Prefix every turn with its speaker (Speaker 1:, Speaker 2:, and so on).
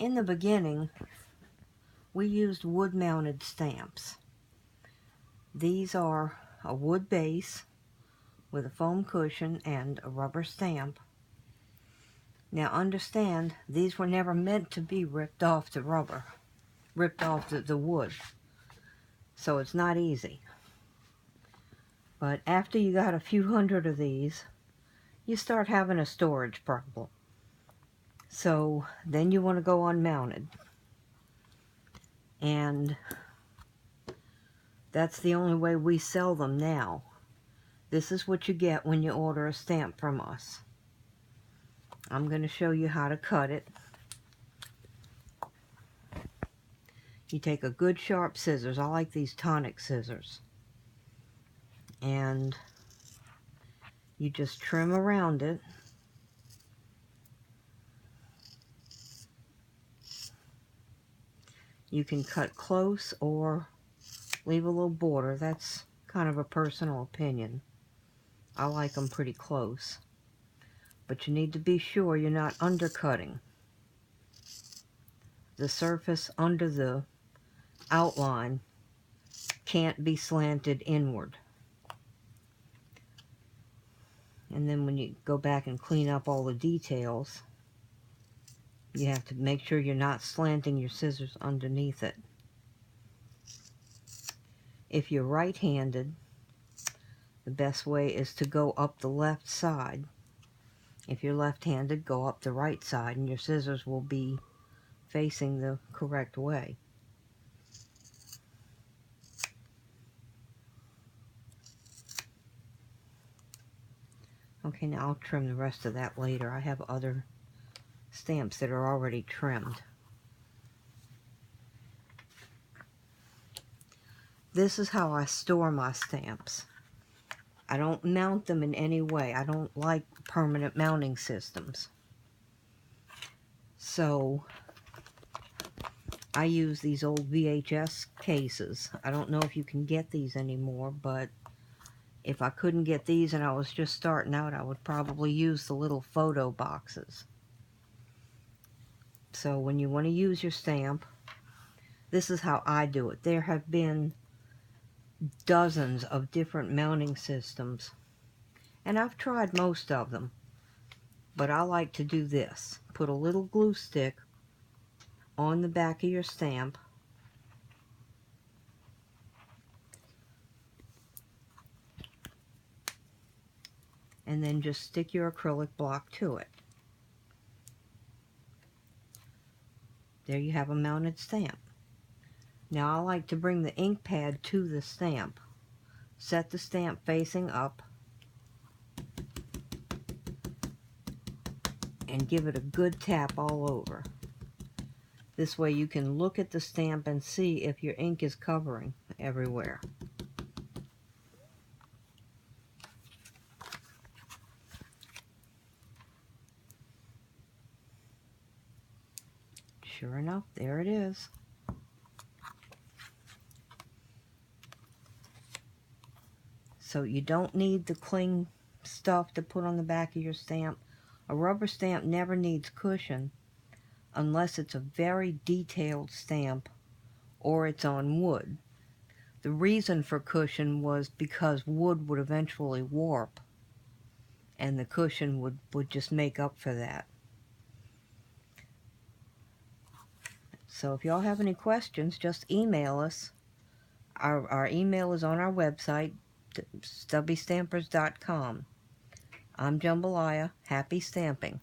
Speaker 1: In the beginning, we used wood-mounted stamps. These are a wood base with a foam cushion and a rubber stamp. Now understand, these were never meant to be ripped off the wood. So it's not easy. But after you got a few hundred of these, you start having a storage problem. So then you want to go unmounted. And that's the only way we sell them now. This is what you get when you order a stamp from us. I'm going to show you how to cut it. You take a good sharp scissors. I like these tonic scissors. And you just trim around it. You can cut close or leave a little border. That's kind of a personal opinion. I like them pretty close. But you need to be sure you're not undercutting. The surface under the outline can't be slanted inward. And then when you go back and clean up all the details, you have to make sure you're not slanting your scissors underneath it. If you're right-handed, the best way is to go up the left side. If you're left-handed, go up the right side, and your scissors will be facing the correct way. Okay, now I'll trim the rest of that later. I have other stamps that are already trimmed. This is how I store my stamps. I don't mount them in any way. I don't like permanent mounting systems. So I use these old VHS cases. I don't know if you can get these anymore, but if I couldn't get these and I was just starting out, I would probably use the little photo boxes. So when you want to use your stamp, this is how I do it. There have been dozens of different mounting systems, and I've tried most of them, but I like to do this. Put a little glue stick on the back of your stamp, and then just stick your acrylic block to it. There you have a mounted stamp. Now I like to bring the ink pad to the stamp. Set the stamp facing up and give it a good tap all over. This way you can look at the stamp and see if your ink is covering everywhere. Sure enough, there it is. So you don't need the cling stuff to put on the back of your stamp. A rubber stamp never needs cushion unless it's a very detailed stamp or it's on wood. The reason for cushion was because wood would eventually warp, and the cushion would just make up for that. So if y'all have any questions, just email us. Our email is on our website, stubbystampers.com. I'm Jambalaya. Happy stamping.